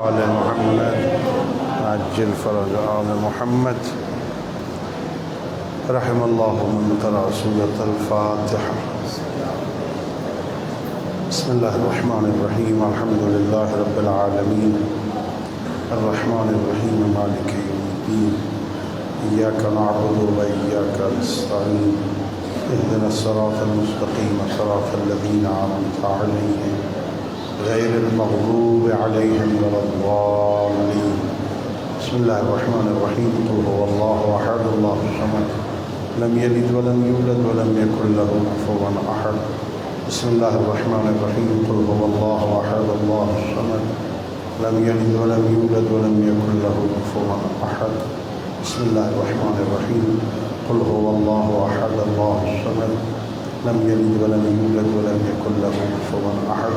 آل محمد عجل fridge آل محمد. رحم الله من قرأ سورة الفاتحة. بسم الله الرحمن الرحيم. الحمد لله رب العالمين الرحمن الرحيم مالك يوم الدين. إياك نعبد وإياك نستعين. اهدنا الصراط المستقيم صراط الذين أنعمت عليهم غير المغضوب عليهم ولا الضالين. بسم الله الرحمن الرحيم. قل هو الله أحد الله الصمد لم يلد ولم يولد ولم يكن له كفوا أحد. بسم الله الرحمن الرحيم. قل هو الله أحد الله الصمد لم يلد ولم يولد ولم يكن له كفوا أحد. بسم الله الرحمن الرحيم. قل هو الله أحد الله الصمد لم يلد ولم يولد ولم يكن له كفوا أحد.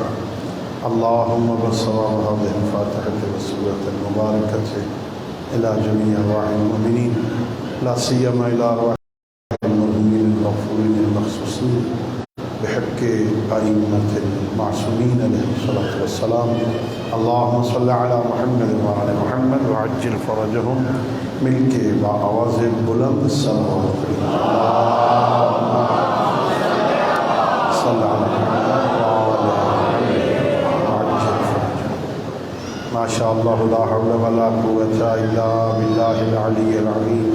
اللهم بصواب هذه الفاتحة والسورة المباركة إلى جميع أرواح المؤمنين، لا سيما إلى أرواح المؤمنين المغفورين المخصوصين بحق أئمة المعصومين عليهم الصلاة والسلام. اللهم صل على محمد وعلى محمد وعجل فرجهم مل کے بآواز بلند صلوات. صل على محمد وعلى ما شاء الله لا حول ولا قوة إلا بالله العلي العظيم.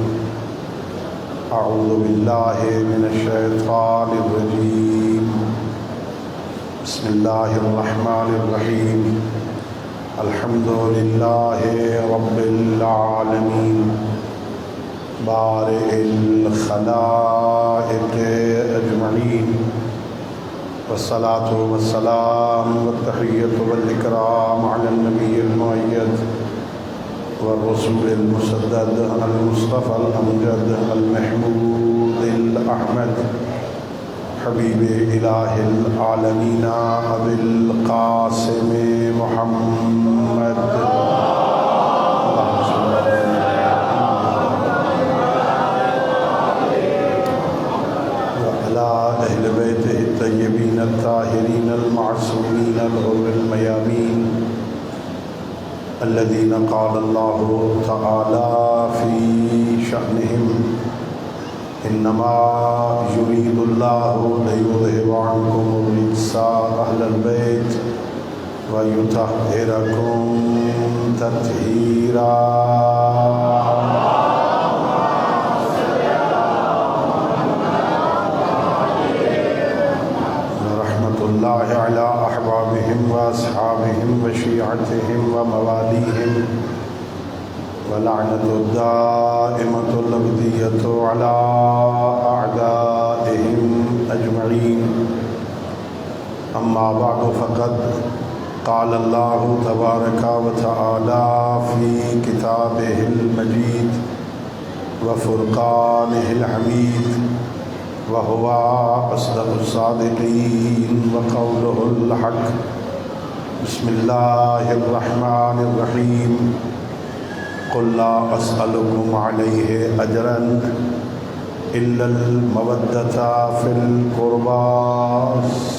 أعوذ بالله من الشيطان الرجيم. بسم الله الرحمن الرحيم. الحمد لله رب العالمين بارئ الخلائق أجمعين، والصلاة والسلام والتحية والإكرام على النبي المؤيد والرسول المسدد المصطفى الأمجد المحمود الأحمد حبيب إله العالمين أبي القاسم محمد وعلى أهل بيته الطيبين الطاهرين المعصومين الغر الميامين الذين قال الله تعالى في شأنهم إنما يريد الله ليذهب عنكم الرجس أهل البيت ويطهركم تطهيرا. رحمة الله على أحبابهم وأصحابهم وشيعتهم ومواليهم، ولعنة الدائمة الأبدية على أعدائهم أجمعين. أما بعد فقد قال الله تبارك وتعالى في كتابه المجيد وفرقانه الحميد، وهو أصدق الصادقين وقوله الحق. بسم الله الرحمن الرحيم. قل لا أسألكم عليه أجرا إلا المودة في القربى.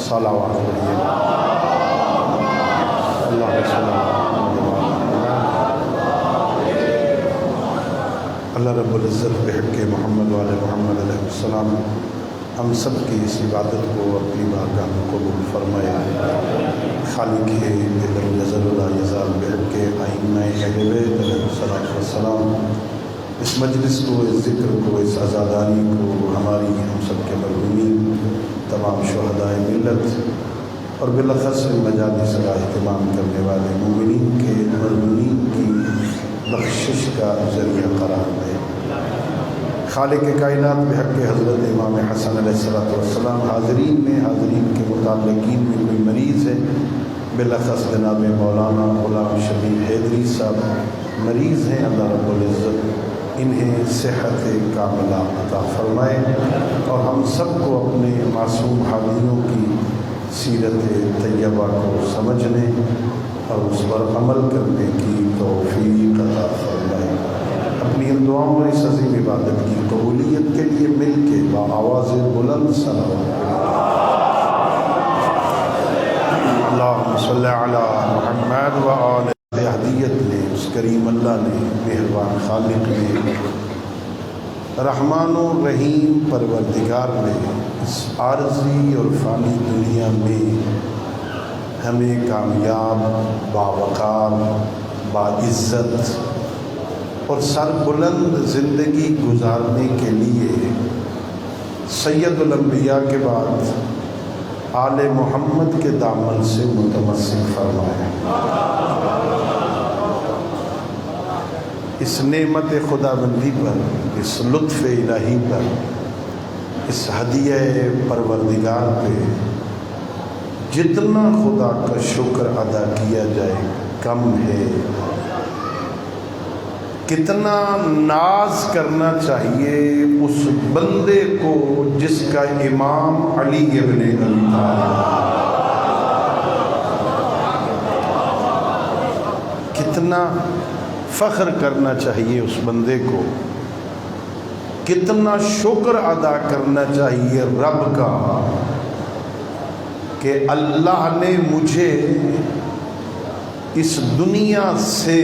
صلوات اللہ رب العزت بحق محمد وعلى محمد علیہ السلام ہم سب کی اس عبادت کو اپنی بارگاہ میں قبول فرمائے. خالق علم یزل لا یزال بحق ائمہ اہل بیت علیہ السلام اس مجلس کو، اس ذکر کو، اس عزاداری کو ہماری ہم سب کے مرحومین تمام شہدائے ملت اور بالاخص مجالس کا اہتمام کرنے والے مومنین کے مرحومین کی بخشش کا ذریعہ قرار دے. خالق کائنات بحق حضرت امام حسن علیہ السلام حاضرین میں، حاضرین کے متعلقین میں کوئی مریض ہے، بالاخص جناب مولانا غلام شبیر حیدری صاحب مریض ہیں، اللہ رب العزت انہیں صحت کاملہ عطا فرمائے اور ہم سب کو اپنے معصوم حاضروں کی سیرت طیبہ کو سمجھنے اور اس پر عمل کرنے کی توفیق عطا فرمائے. اپنی ان دعاؤں اور اس عظیم عبادت کی قبولیت کے لیے مل کے بآواز بلند صلوات. اللهم صل على محمد وآل هدية کریم اللہ نے، مہربان خالق نے، رحمان و رحیم پروردگار نے اس عارضی اور فانی دنیا میں ہمیں کامیاب، باوقار، باعزت اور سربلند زندگی گزارنے کے لیے سید الانبیاء کے بعد آل محمد کے دامن سے متمسک فرمایا۔ اس نعمت خداوندی پر، اس لطف الہی پر، اس ہدیہ پروردگار پہ جتنا خدا کا شکر ادا کیا جائے کم ہے۔ کتنا ناز کرنا چاہیے اس بندے کو جس کا امام علی ابن ابی طالب، کتنا فخر کرنا چاہیے اس بندے کو، کتنا شکر ادا کرنا چاہیے رب کا کہ اللہ نے مجھے اس دنیا سے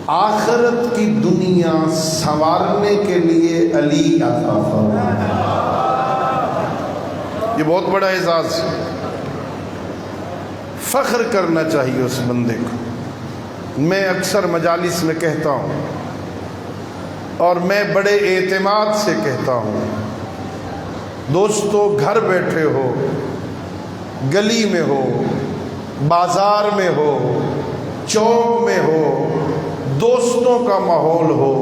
آخرت کی دنیا سنوارنے کے لیے علی عطا فرمایا۔ یہ بہت بڑا اعزاز ہے، فخر کرنا چاہیے اس بندے کو۔ میں اکثر مجالس میں کہتا ہوں اور میں بڑے اعتماد سے کہتا ہوں، دوستو گھر بیٹھے ہو، گلی میں ہو، بازار میں ہو، چوک میں ہو، دوستوں کا ماحول ہو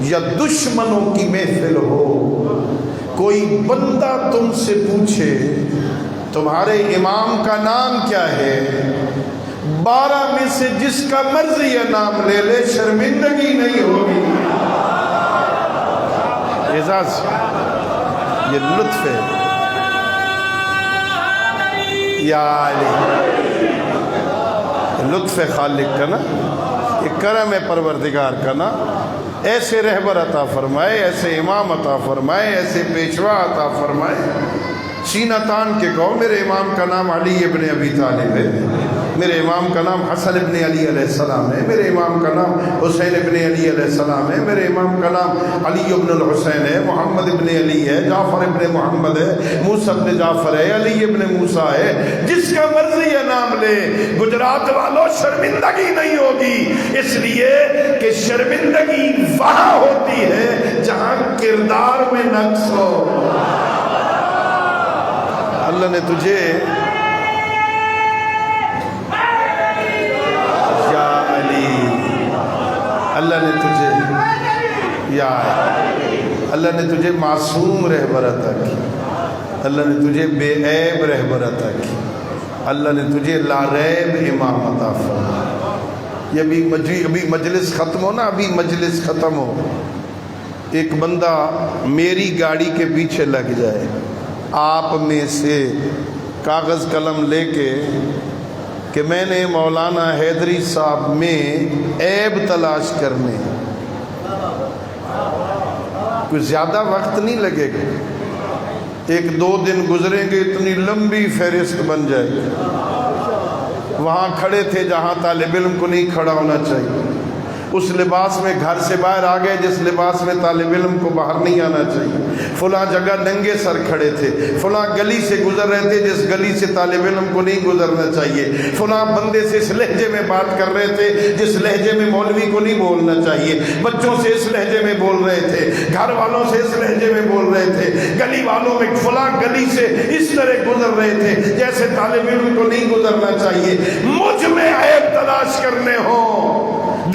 یا دشمنوں کی محفل ہو، کوئی بندہ تم سے پوچھے تمہارے امام کا نام کیا ہے، 12 میں سے جس کا مرضی یہ نام لے لے، شرمندگی نہیں ہوگی۔ اعزاز، یہ لطف ہے یا علی، لطف خالق کا نا، یہ کرم پروردگار کا نا۔ ایسے رہبر عطا فرمائے، ایسے امام عطا فرمائے، ایسے پیشوا عطا فرمائے۔ سینہ تان کے کہو میرے امام کا نام علی ابن ابی طالب ہے، میرے امام کا نام حسن ابن علی علیہ السلام ہے، میرے امام کا نام حسین ابن علی علیہ السلام ہے، میرے امام کا نام علی ابن الحسین ہے، محمد ابن علی ہے، جعفر ابن محمد ہے، موسیٰ ابن جعفر ہے، علی ابن موسیٰ ہے۔ جس کا مرضی یہ نام لے، گجرات والوں شرمندگی نہیں ہوگی، اس لیے کہ شرمندگی وہاں ہوتی ہے جہاں کردار میں نقص ہو۔ اللہ نے تجھے یا علی، اللہ نے تجھے یا اللہ نے تجھے معصوم رہبر عطا کی، اللہ نے تجھے بے عیب رہبر عطا کی، اللہ نے تجھے لا ریب امام عطا فرمایا۔ یہ ابھی مجلس ختم ہو نا، ابھی مجلس ختم ہو، ایک بندہ میری گاڑی کے پیچھے لگ جائے، آپ میں سے کاغذ قلم لے کے کہ میں نے مولانا حیدری صاحب میں عیب تلاش کرنے، کوئی زیادہ وقت نہیں لگے گا، 1-2 دن گزریں گے، اتنی لمبی فہرست بن جائے گی۔ وہاں کھڑے تھے جہاں طالب علم کو نہیں کھڑا ہونا چاہیے، اس لباس میں گھر سے باہر آ گئے جس لباس میں طالب علم کو باہر نہیں آنا چاہیے، فلاں جگہ ننگے سر کھڑے تھے، فلاں گلی سے گزر رہے تھے جس گلی سے طالب علم کو نہیں گزرنا چاہیے، فلاں بندے سے اس لہجے میں بات کر رہے تھے جس لہجے میں مولوی کو نہیں بولنا چاہیے، بچوں سے اس لہجے میں بول رہے تھے، گھر والوں سے اس لہجے میں بول رہے تھے، گلی والوں میں فلاں گلی سے اس طرح گزر رہے تھے جیسے طالب علم کو نہیں گزرنا چاہیے۔ مجھ میں عیب تلاش کرنے ہو،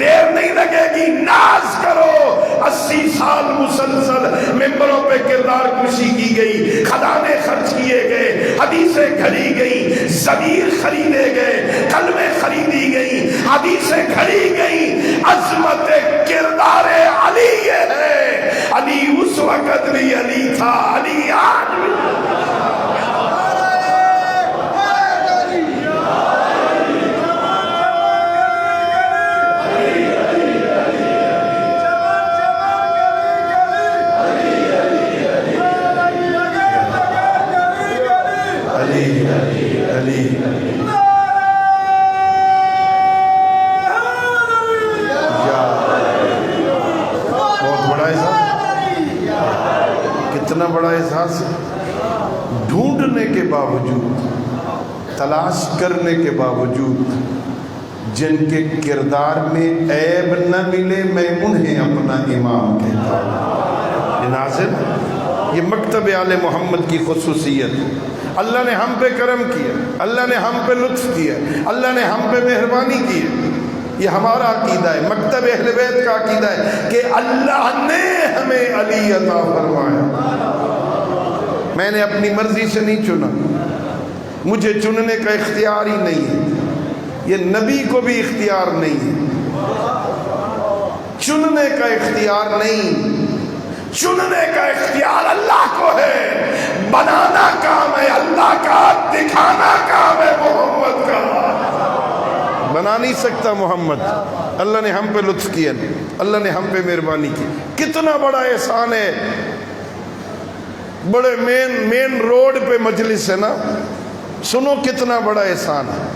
دیر نہیں لگے گی، ناز کرو۔ 80 سال مسلسل ممبروں پہ کردار کشی کی گئی، خزانے خرچ کیے گئے، حدیثیں گھڑی گئی، ضمیر خریدے گئے، کلمیں خریدی گئی، حدیثیں گھڑی گئی۔ عظمت کردار علی یہ ہے، علی اس وقت بھی علی تھا، علی آج بھی۔ باوجود، تلاش کرنے کے باوجود، جن کے کردار میں عیب نہ ملے میں انہیں اپنا امام کہتا ہوں۔ یہ ناظر، یہ مکتب آل محمد کی خصوصیت، اللہ نے ہم پہ کرم کیا، اللہ نے ہم پہ لطف کیا، اللہ نے ہم پہ مہربانی کی ہے۔ یہ ہمارا عقیدہ ہے، مکتب اہل بیت کا عقیدہ ہے کہ اللہ نے ہمیں علی عطا فرمایا۔ میں نے اپنی مرضی سے نہیں چنا، مجھے چننے کا اختیار ہی نہیں ہے، یہ نبی کو بھی اختیار نہیں ہے، چننے کا اختیار نہیں، چننے کا اختیار اللہ کو ہے، بنانا کام ہے اللہ کا، دکھانا کام ہے محمد کا۔ بنا نہیں سکتا محمد، اللہ نے ہم پہ لطف کیا، اللہ نے ہم پہ مہربانی کی۔ کتنا بڑا احسان ہے، بڑے مین روڈ پہ مجلس ہے نا، سنو کتنا بڑا احسان ہے۔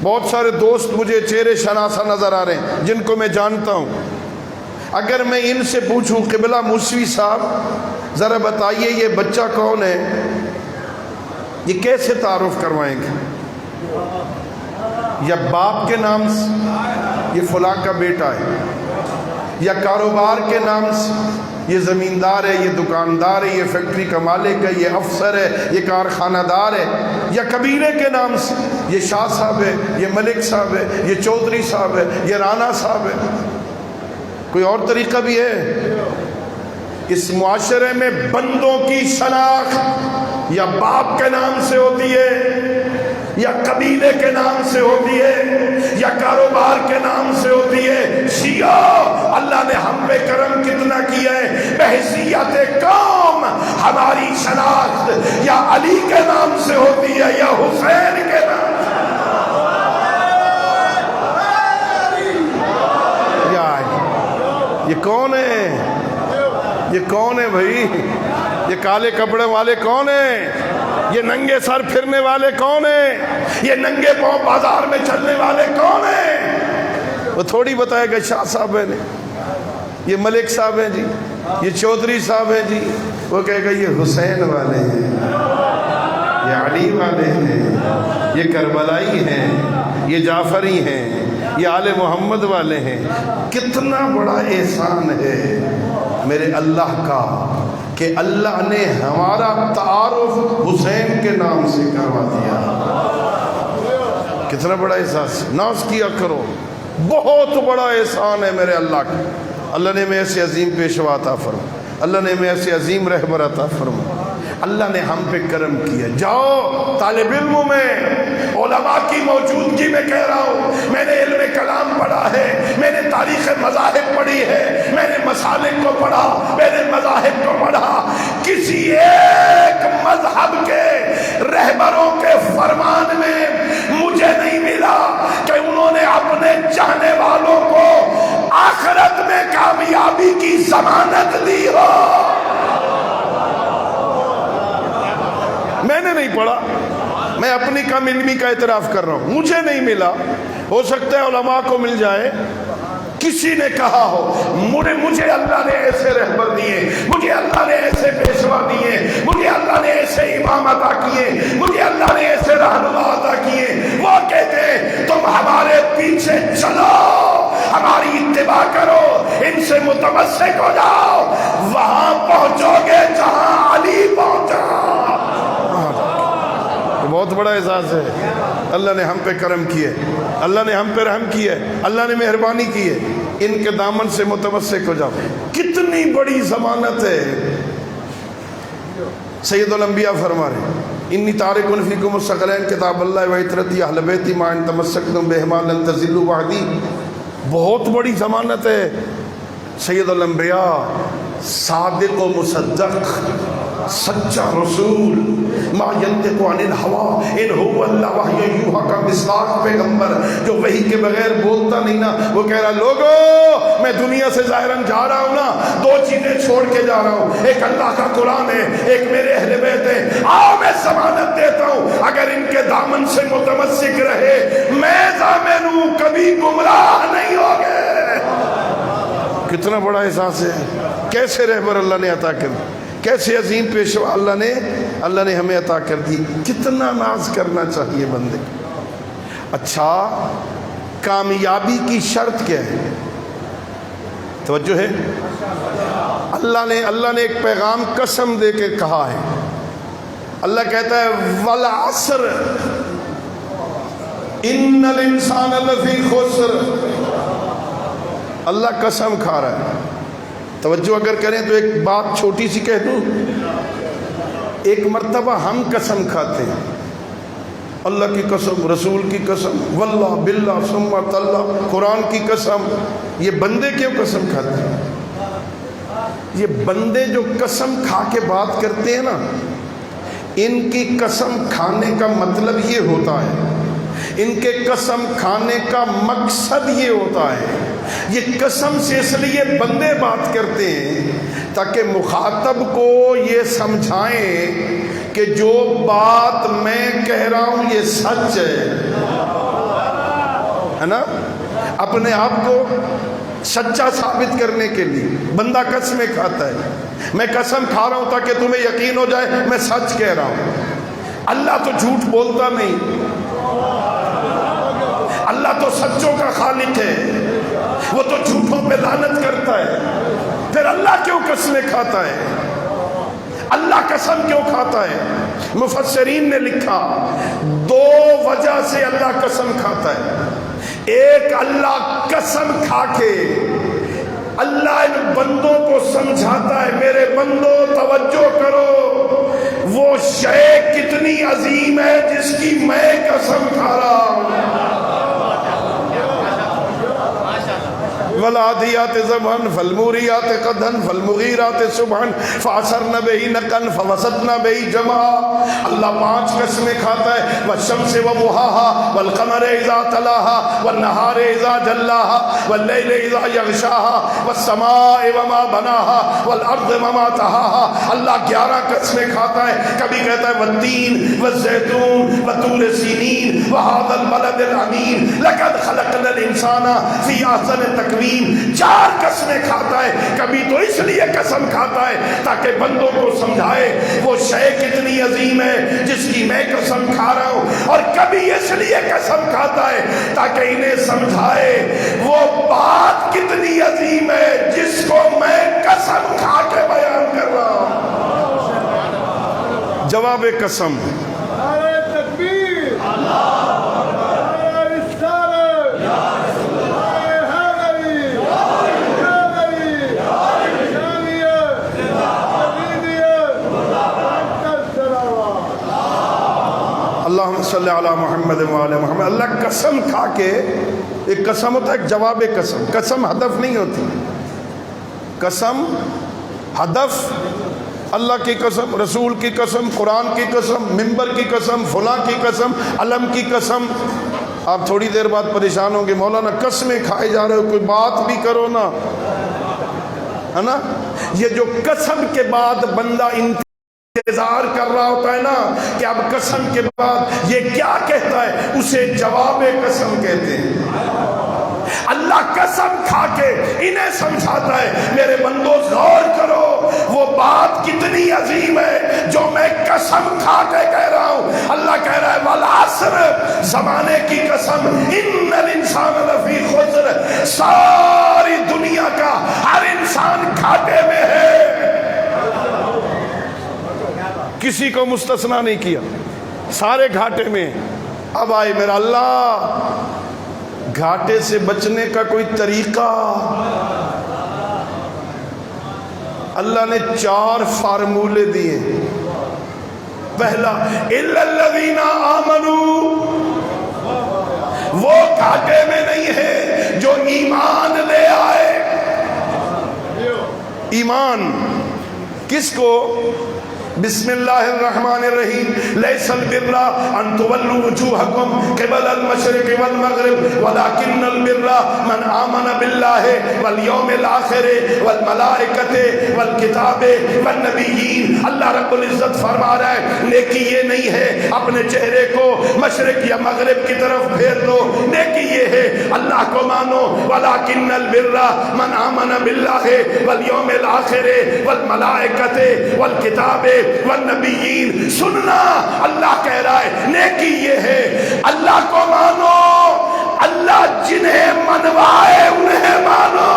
بہت سارے دوست مجھے چہرے شناسا نظر آ رہے ہیں جن کو میں جانتا ہوں، اگر میں ان سے پوچھوں قبلہ موسوی صاحب ذرا بتائیے یہ بچہ کون ہے، یہ کیسے تعارف کروائیں گے؟ یا باپ کے نام سے یہ فلاں کا بیٹا ہے، یا کاروبار کے نام سے یہ زمیندار ہے، یہ دکاندار ہے، یہ فیکٹری کا مالک ہے، یہ افسر ہے، یہ کارخانہ دار ہے، یا قبیلے کے نام سے یہ شاہ صاحب ہے، یہ ملک صاحب ہے، یہ چودھری صاحب ہے، یہ رانا صاحب ہے۔ کوئی اور طریقہ بھی ہے؟ اس معاشرے میں بندوں کی شناخت یا باپ کے نام سے ہوتی ہے، یا قبیلے کے نام سے ہوتی ہے، یا کاروبار کے نام سے ہوتی ہے۔ شیعہ، اللہ نے ہم پہ کرم کتنا کیا ہے، بحیثیت قوم ہماری شناخت یا علی کے نام سے ہوتی ہے یا حسین کے نام سے۔ یہ کون ہے؟ یہ کون ہے بھائی؟ یہ کالے کپڑے والے کون ہیں؟ یہ ننگے سر پھرنے والے کون ہیں؟ یہ ننگے پاؤں بازار میں چلنے والے کون ہیں؟ وہ تھوڑی بتائے گا شاہ صاحب نے، یہ ملک صاحب ہیں جی، یہ چودھری صاحب ہیں جی، وہ کہے گا یہ حسین والے ہیں، یہ علی والے ہیں، یہ کربلائی ہیں، یہ جعفری ہیں، یہ آل محمد والے ہیں۔ کتنا بڑا احسان ہے میرے اللہ کا کہ اللہ نے ہمارا تعارف حسین کے نام سے کروا دیا۔ کتنا بڑا احساس، ناز کیا کرو، بہت بڑا احسان ہے میرے اللہ کا۔ اللہ نے میں ایسے عظیم پیشوا عطا فرما، اللہ نے میں ایسے عظیم رہبر عطا فرما، اللہ نے ہم پہ کرم کیا۔ جاؤ طالب علموں میں، علماء کی موجودگی میں کہہ رہا ہوں، میں نے علم کلام پڑھا ہے، میں نے تاریخ مذاہب پڑھی ہے، میں نے مسالک کو پڑھا، میں نے مذاہب کو پڑھا، کسی ایک مذہب کے رہبروں کے فرمان میں مجھے نہیں ملا کہ انہوں نے اپنے چاہنے والوں کو آخرت میں کامیابی کی ضمانت دی ہو۔ میں نے نہیں پڑھا، میں اپنی کم علمی کا اعتراف کر رہا ہوں، مجھے نہیں ملا، ہو سکتا ہے علماء کو مل جائے، کسی نے کہا ہو مجھے اللہ نے ایسے رہبر دیے، مجھے اللہ نے ایسے پیشوا دیے، مجھے اللہ نے ایسے امام عطا کیے، مجھے اللہ نے ایسے رہنما عطا کیے، وہ کہتے ہیں تم ہمارے پیچھے چلو، ہماری اتباع کرو، ان سے متمسک ہو جاؤ، وہاں پہنچو گے جہاں علی پہنچا۔ بہت بڑا اعزاز ہے، اللہ نے ہم پہ کرم کیے، اللہ نے ہم پہ رحم کیے، اللہ نے مہربانی کی ہے، ان کے دامن سے متمسک ہو جاؤ۔ کتنی بڑی ضمانت ہے۔ سید الانبیاء فرما رہے ہیں انی تارک فیکم الثقلین کتاب اللہ و عترتی اہل بیتی ما ان تمسکتم بہما لن تضلوا بعدی۔ بہت بڑی ضمانت ہے۔ سید الانبیاء، صادق و مصدق، سچا رسول، ما ینطق عن الہوی ان هو الا وحی یوحی کا مصداق پیغمبر جو وحی کے بغیر بولتا نہیں نا، وہ کہہ رہا لوگو میں دنیا سے ظاہراً جا رہا ہوں نا، دو چیزیں چھوڑ کے جا رہا ہوں، ایک اللہ کا قرآن ہے، ایک میرے اہل بیت ہے، آؤ میں ضمانت دیتا ہوں اگر ان کے دامن سے متمسک رہے میں ضامن ہوں کبھی گمراہ نہیں ہوگے۔ کتنا بڑا احساس ہے، کیسے رہبر اللہ نے عطا کر، کیسے عظیم پیشوا اللہ نے اللہ نے ہمیں عطا کر دی. کتنا ناز کرنا چاہیے بندے. اچھا کامیابی کی شرط کیا ہے؟ توجہ ہے. اللہ نے ایک پیغام قسم دے کے کہا ہے. اللہ کہتا ہے والعصر ان الانسان لفی خسر. اللہ قسم کھا رہا ہے. توجہ اگر کریں تو ایک بات چھوٹی سی کہہ دوں. ایک مرتبہ ہم قسم کھاتے ہیں، اللہ کی قسم، رسول کی قسم، واللہ باللہ ثم تاللہ، قرآن کی قسم. یہ بندے کیوں قسم کھاتے ہیں؟ یہ بندے جو قسم کھا کے بات کرتے ہیں نا، ان کی قسم کھانے کا مطلب یہ ہوتا ہے، ان کے قسم کھانے کا مقصد یہ ہوتا ہے. یہ قسم سے اس لیے بندے بات کرتے ہیں تاکہ مخاطب کو یہ سمجھائیں کہ جو بات میں کہہ رہا ہوں یہ سچ ہے نا. اپنے آپ کو سچا ثابت کرنے کے لیے بندہ قسمیں کھاتا ہے. میں قسم کھا رہا ہوں تاکہ تمہیں یقین ہو جائے میں سچ کہہ رہا ہوں. اللہ تو جھوٹ بولتا نہیں، اللہ تو سچوں کا خالق ہے، وہ تو جھوٹوں پہ لعنت کرتا ہے. پھر اللہ کیوں قسمیں کھاتا ہے؟ اللہ قسم کیوں کھاتا ہے؟ مفسرین نے لکھا 2 وجہ سے اللہ قسم کھاتا ہے. ایک، اللہ قسم کھا کے اللہ ان بندوں کو سمجھاتا ہے میرے بندوں توجہ کرو، وہ شے کتنی عظیم ہے جس کی میں قسم کھا رہا ہوں. والعادیات ضبحا فالموریات قدحا فالمغیرات صبحا فعصرن به نقعا فوسطن به جمعا. اللہ 5 قسمیں کھاتا ہے، والشمس وضحاها والقمر اذا تلاها والنهار اذا جلاها والليل اذا يغشاها والسماء وما بناها والارض وما طحاها. اللہ 11 قسمیں کھاتا ہے. کبھی کہتا ہے والتین والزیتون وطور سینین وهذا البلد الامین لقد خلقنا الانسان فی احسن تقویم. 4 قسمیں کھاتا ہے. کبھی تو اس لیے قسم کھاتا ہے تاکہ بندوں کو سمجھائے وہ شے کتنی عظیم ہے جس کی میں قسم کھا رہا ہوں، اور کبھی اس لیے قسم کھاتا ہے تاکہ انہیں سمجھائے وہ بات کتنی عظیم ہے جس کو میں قسم کھا کے بیان کر رہا ہوں. جواب قسم. اللہم صلی علی محمد وعلی محمد. اللہ قسم کھا کے، ایک قسم ہوتا ہے ایک جواب قسم. قسم ہدف نہیں ہوتی. قسم ہدف اللہ کی قسم، رسول کی قسم، قرآن کی قسم، منبر کی قسم، فلاں کی قسم، علم کی قسم. آپ تھوڑی دیر بعد پریشان ہوں گے مولانا قسمیں کھائے جا رہے ہو، کوئی بات بھی کرو نا، ہے نا. یہ جو قسم کے بعد بندہ انتظار کر رہا ہوتا ہے نا کہ اب قسم کے بعد یہ کیا کہتا ہے، اسے جواب قسم کہتے ہیں. اللہ قسم کھا کے انہیں سمجھاتا ہے میرے بندوں غور کرو وہ بات کتنی عظیم ہے جو میں قسم کھا کے کہہ رہا ہوں. اللہ کہہ رہا ہے والعصر، زمانے کی قسم، ان الانسان لفی خسر، ساری دنیا کا ہر انسان گھاٹے میں ہے، کسی کو مستثنا نہیں کیا، سارے گھاٹے میں. اب آئے میرا اللہ گھاٹے سے بچنے کا کوئی طریقہ. اللہ نے 4 فارمولے دیے. پہلا الا الذین آمنوا، وہ گھاٹے میں نہیں ہے جو ایمان لے آئے. ایمان کس کو؟ بسم اللہ الرحمن الرحیم. لیس البر ان تولوا وجوہکم قبل المشرق والمغرب ولکن البر من آمن باللہ والیوم الآخر والملائکۃ والکتاب والنبیین. اللہ رب العزت فرما رہا ہے نیکی یہ نہیں ہے اپنے چہرے کو مشرق یا مغرب کی طرف پھیر دو. نیکی یہ ہے اللہ کو مانو. ولکن البر من آمن باللہ والیوم الآخر والملائکۃ والکتاب والنبیین. سننا اللہ کہہ رہا ہے نیکی یہ ہے اللہ کو مانو, اللہ جنہیں منوائے انہیں مانو.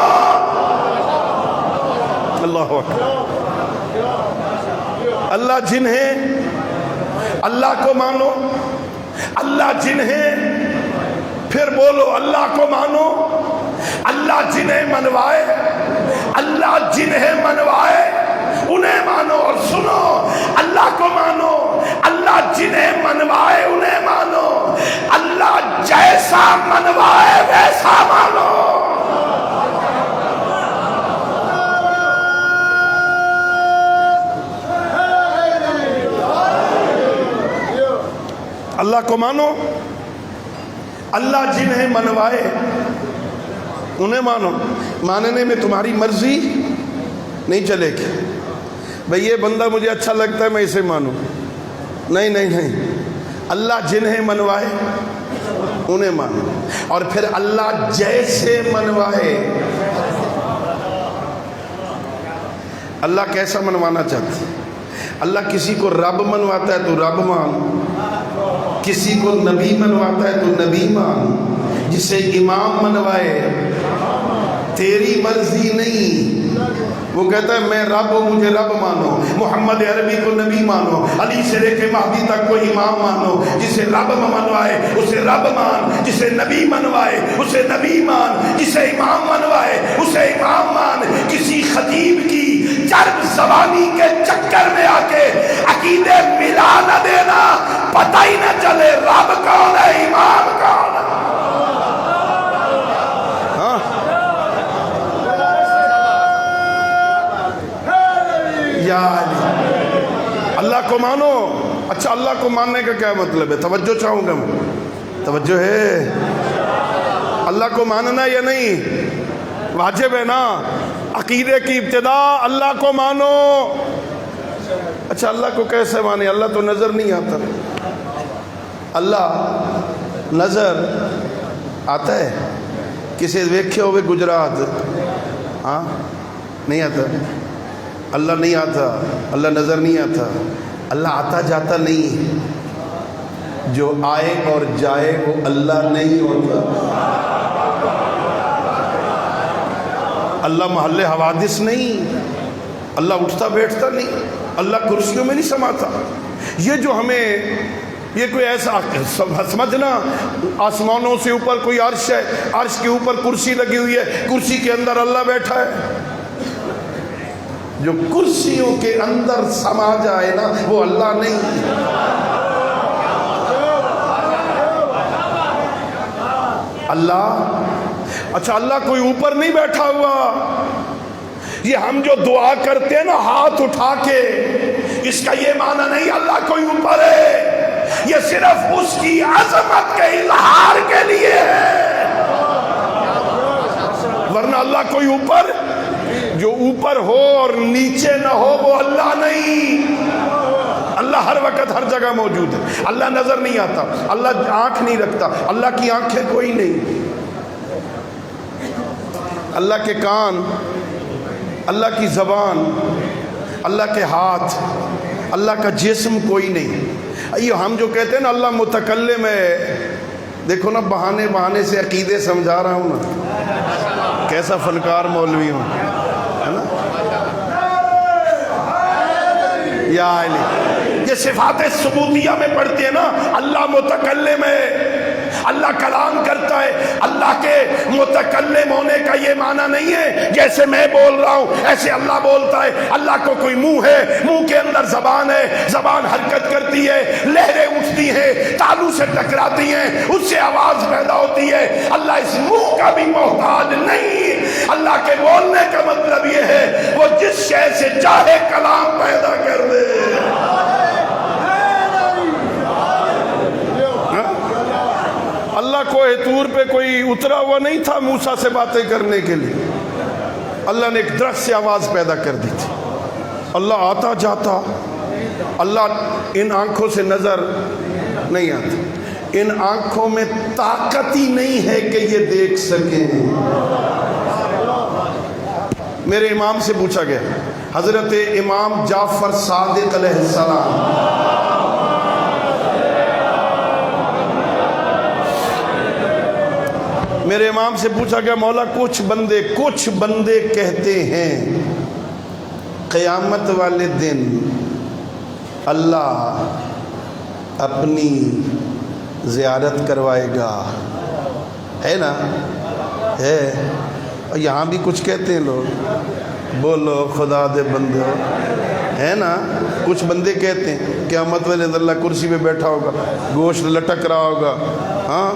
اللہ اکبر. اللہ جنہیں, اللہ کو مانو, اللہ جنہیں, پھر بولو اللہ کو مانو, اللہ جنہیں منوائے, اللہ جنہیں منوائے انہیں مانو. اور سنو اللہ کو مانو, اللہ جنہیں منوائے انہیں مانو, اللہ جیسا منوائے ویسا مانو. اللہ کو مانو, اللہ جنہیں منوائے انہیں مانو. ماننے میں تمہاری مرضی نہیں چلے گی. بھئی یہ بندہ مجھے اچھا لگتا ہے میں اسے مانوں. نہیں نہیں نہیں, اللہ جنہیں منوائے انہیں مانو. اور پھر اللہ جیسے منوائے. اللہ کیسا منوانا چاہتا ہے؟ اللہ کسی کو رب منواتا ہے تو رب مان, کسی کو نبی منواتا ہے تو نبی مان, جسے امام منوائے تیری مرضی نہیں. وہ کہتا ہے میں رب ہوں مجھے رب مانو, محمد عربی کو نبی مانو, علی سے لے کے مہدی تک کو امام مانو. جسے رب منوائے اسے رب مان, جسے نبی منوائے اسے نبی مان, جسے امام منوائے اسے امام مان. کسی خطیب کی چرب زبانی کے چکر میں آ کے عقیدے ملا نہ دینا, پتہ ہی نہ چلے رب کون ہے امام کون ہے. یا اللہ کو مانو. اچھا اللہ کو ماننے کا کیا مطلب ہے؟ توجہ چاہوں گا میں. توجہ ہے؟ اللہ کو ماننا یا نہیں واجب ہے نا. عقیدے کی ابتدا اللہ کو مانو. اچھا اللہ کو کیسے مانے؟ اللہ تو نظر نہیں آتا. اللہ نظر آتا ہے کسی دیکھے ہوئے گجرات؟ ہاں نہیں آتا. اللہ نہیں آتا, اللہ نظر نہیں آتا. اللہ آتا جاتا نہیں, جو آئے اور جائے وہ اللہ نہیں ہوتا. اللہ محل حوادث نہیں, اللہ اٹھتا بیٹھتا نہیں, اللہ کرسیوں میں نہیں سماتا. یہ جو ہمیں یہ کوئی ایسا سمجھنا آسمانوں سے اوپر کوئی عرش ہے, عرش کے اوپر کرسی لگی ہوئی ہے, کرسی کے اندر اللہ بیٹھا ہے. جو کرسیوں کے اندر سما جائے نا وہ اللہ نہیں. اللہ اچھا اللہ کوئی اوپر نہیں بیٹھا ہوا. یہ ہم جو دعا کرتے ہیں نا ہاتھ اٹھا کے, اس کا یہ معنی نہیں اللہ کوئی اوپر ہے. یہ صرف اس کی عظمت کے اظہار کے لیے ہے, ورنہ اللہ کوئی اوپر, جو اوپر ہو اور نیچے نہ ہو وہ اللہ نہیں. اللہ ہر وقت ہر جگہ موجود ہے. اللہ نظر نہیں آتا, اللہ آنکھ نہیں رکھتا, اللہ کی آنکھیں کوئی نہیں, اللہ کے کان, اللہ کی زبان, اللہ کے ہاتھ, اللہ کا جسم کوئی نہیں. یہ ہم جو کہتے ہیں نا اللہ متکلم ہے, دیکھو نا بہانے سے عقیدے سمجھا رہا ہوں نا, کیسا فنکار مولوی ہوں, ہے نا. یا علی یہ صفات ثبوتیہ میں پڑھتے ہیں نا, اللہ متکلم ہے, اللہ کلام کرتا ہے. اللہ کے متکلم ہونے کا یہ معنی نہیں ہے جیسے میں بول رہا ہوں ایسے اللہ بولتا ہے. اللہ کو کوئی منہ ہے, منہ کے اندر زبان ہے, زبان حرکت کرتی ہے, لہریں اٹھتی ہیں, تالو سے ٹکراتی ہیں, اس سے آواز پیدا ہوتی ہے. اللہ اس منہ کا بھی محتاج نہیں. اللہ کے بولنے کا مطلب یہ ہے وہ جس شے سے چاہے کلام پیدا کر دے. اللہ کو کوہ طور پہ کوئی اترا ہوا نہیں تھا موسیٰ سے باتیں کرنے کے لیے. اللہ نے ایک درخت سے آواز پیدا کر دی تھی. اللہ آتا جاتا, اللہ ان آنکھوں سے نظر نہیں آتا, ان آنکھوں میں طاقت ہی نہیں ہے کہ یہ دیکھ سکیں. میرے امام سے پوچھا گیا, حضرت امام جعفر صادق علیہ السلام, میرے امام سے پوچھا گیا مولا کچھ بندے کہتے ہیں قیامت والے دن اللہ اپنی زیارت کروائے گا, ہے نا, ہے. یہاں بھی کچھ کہتے ہیں لوگ, بولو خدا دے بندو, ہے نا. کچھ بندے کہتے ہیں قیامت والے دن اللہ کرسی پہ بیٹھا ہوگا, گوشت لٹک رہا ہوگا, ہاں,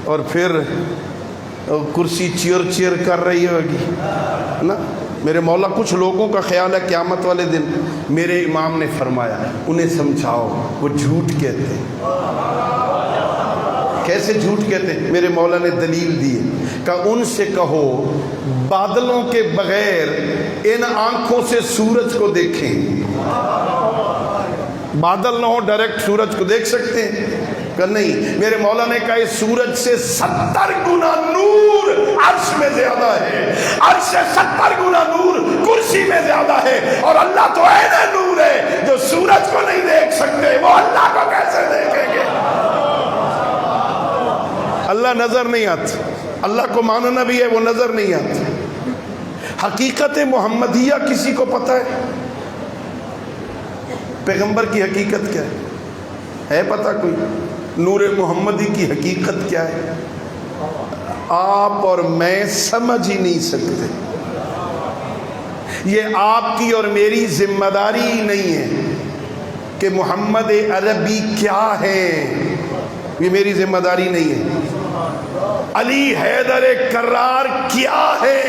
اور پھر کرسی چیر کر رہی ہوگی نا. میرے مولا کچھ لوگوں کا خیال ہے قیامت والے دن. میرے امام نے فرمایا انہیں سمجھاؤ وہ جھوٹ کہتے ہیں. کیسے جھوٹ کہتے ہیں؟ میرے مولا نے دلیل دی کہ ان سے کہو بادلوں کے بغیر ان آنکھوں سے سورج کو دیکھیں. بادل نہ ہو ڈائریکٹ سورج کو دیکھ سکتے ہیں کہ نہیں؟ میرے مولا نے کہا اس سورج سے 70 گنا نور عرش میں زیادہ ہے, عرش سے 70 گنا نور کرسی میں زیادہ ہے, اور اللہ تو ایسا نور ہے جو سورج کو نہیں دیکھ سکتے, وہ اللہ کو کیسے دیکھیں گے؟ اللہ نظر نہیں آتا, اللہ کو ماننا بھی ہے, وہ نظر نہیں آتا. حقیقت محمدیہ کسی کو پتہ ہے؟ پیغمبر کی حقیقت کیا ہے پتہ کوئی؟ نور محمدی کی حقیقت کیا ہے؟ آپ اور میں سمجھ ہی نہیں سکتے. یہ آپ کی اور میری ذمہ داری ہی نہیں ہے کہ محمد عربی کیا ہے, یہ میری ذمہ داری نہیں ہے. علی حیدر کرار کیا ہے,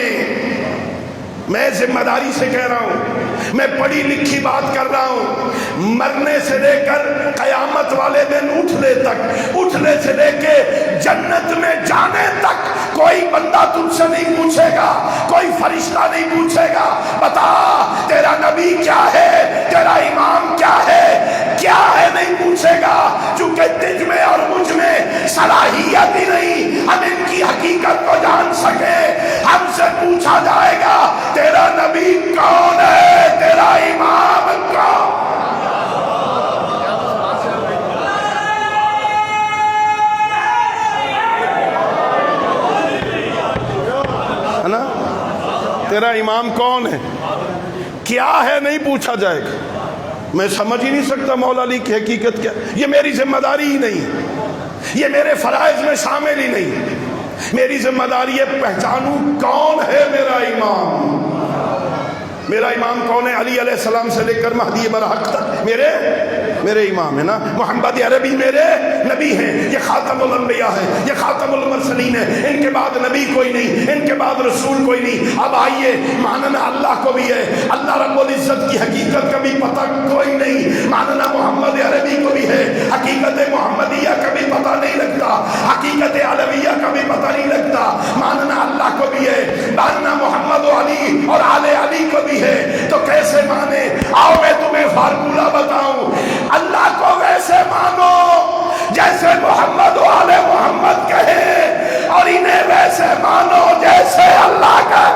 میں ذمہ داری سے کہہ رہا ہوں, میں پڑھی لکھی بات کر رہا ہوں. مرنے سے لے کر قیامت والے دن اٹھنے تک, اٹھنے سے لے کے جنت میں جانے تک کوئی بندہ تم سے نہیں پوچھے گا, کوئی فرشتہ نہیں پوچھے گا بتا تیرا نبی کیا ہے, تیرا امام کیا ہے, کیا ہے, نہیں پوچھے گا. چونکہ تجھ میں اور مجھ میں صلاحیت ہی نہیں ہم ان کی حقیقت کو جان سکے. ہم سے پوچھا جائے گا تیرا نبی کون ہے, تیرا امام کون ہے نا, تیرا امام کون ہے, کیا ہے, نہیں پوچھا جائے گا. میں سمجھ ہی نہیں سکتا مولا علی کی حقیقت کیا, یہ میری ذمہ داری ہی نہیں, یہ میرے فرائض میں شامل ہی نہیں. میری ذمہ داری ہے پہچانوں کون ہے میرا امام. میرا امام کون ہے؟ علی علیہ السلام سے لے کر مہدی برحق تک میرے امام ہے نا. محمد عربی میرے نبی ہیں, یہ خاتم الانبیاء ہیں, یہ خاتم المرسلین ہیں. ان کے بعد نبی کوئی نہیں, ان کے بعد رسول کوئی نہیں. اب آئیے ماننا اللہ کو بھی ہے, اللہ رب العزت کی حقیقت کا بھی پتہ کوئی نہیں. ماننا محمد عربی کو بھی ہے, حقیقت محمدیہ کا بھی پتہ نہیں لگتا, حقیقت علویہ کا بھی پتہ نہیں لگتا. ماننا اللہ کو بھی ہے, ماننا محمد و علی اور آل علی کو بھی ہے. تو کیسے مانے؟ آؤ میں تمہیں فارمولہ بتاؤں. اللہ کو ویسے مانو جیسے محمد و آل محمد کہے, اور انہیں ویسے مانو جیسے اللہ کا.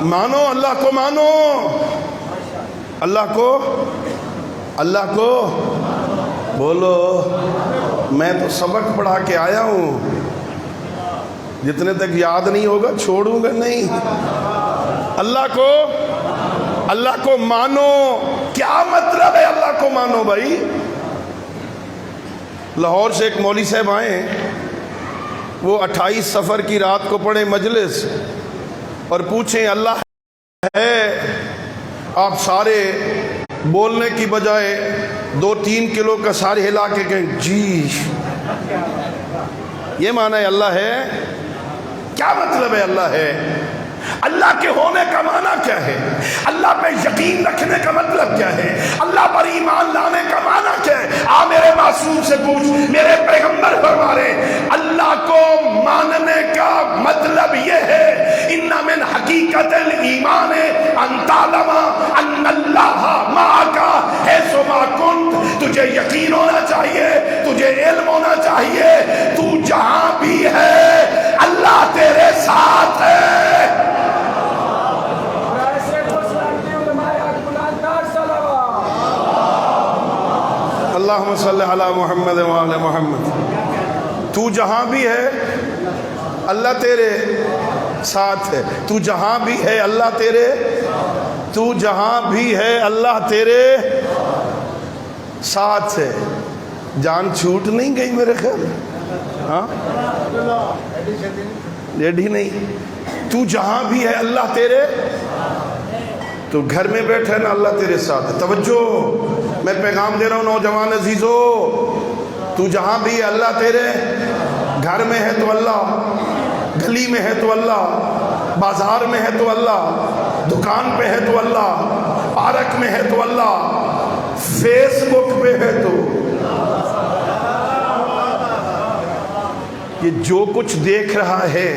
مانو اللہ کو, مانو اللہ کو بولو. میں تو سبق پڑھا کے آیا ہوں, جتنے تک یاد نہیں ہوگا چھوڑوں گا نہیں. اللہ کو مانو. کیا مطلب ہے اللہ کو مانو بھائی؟ لاہور سے ایک مولوی صاحب آئے, وہ 28 صفر کی رات کو پڑھے مجلس اور پوچھیں اللہ ہے, آپ سارے بولنے کی بجائے 2-3 کلو کا سارے ہلا کے کہیں جی، یہ معنی ہے اللہ ہے؟ کیا مطلب ہے اللہ ہے؟ اللہ کے ہونے کا معنی کیا ہے؟ اللہ پہ یقین رکھنے کا مطلب کیا ہے؟ اللہ پر ایمان لانے کا معنی کیا ہے؟ میرے معصوم سے پوچھ، میرے پیغمبر فرما رہے اللہ کو ماننے کا مطلب یہ ہے ان من حقیقت الایمان ان تعلم ان اللہ معک حیث ما کنت، تجھے یقین ہونا چاہیے، تجھے علم ہونا چاہیے، تو جہاں بھی ہے اللہ تیرے ساتھ ہے۔ اللہم صلی علی محمد وعلی محمد۔ تو جہاں بھی ہے اللہ تیرے ساتھ ہے، تو جہاں بھی ہے اللہ تیرے، تو جہاں بھی ہے اللہ تیرے ساتھ ہے۔ جان چھوٹ نہیں گئی میرے خیال؟ ہاں ریڈی نہیں؟ تو جہاں بھی ہے اللہ تیرے، تو گھر میں بیٹھے نا اللہ تیرے ساتھ ہے۔ توجہ، میں پیغام دے رہا ہوں نوجوان عزیزو، تو جہاں بھی ہے اللہ تیرے، گھر میں ہے تو اللہ، گلی میں ہے تو اللہ، بازار میں ہے تو اللہ، دکان پہ ہے تو اللہ، پارک میں ہے تو اللہ، فیس بک پہ ہے تو یہ جو کچھ دیکھ رہا ہے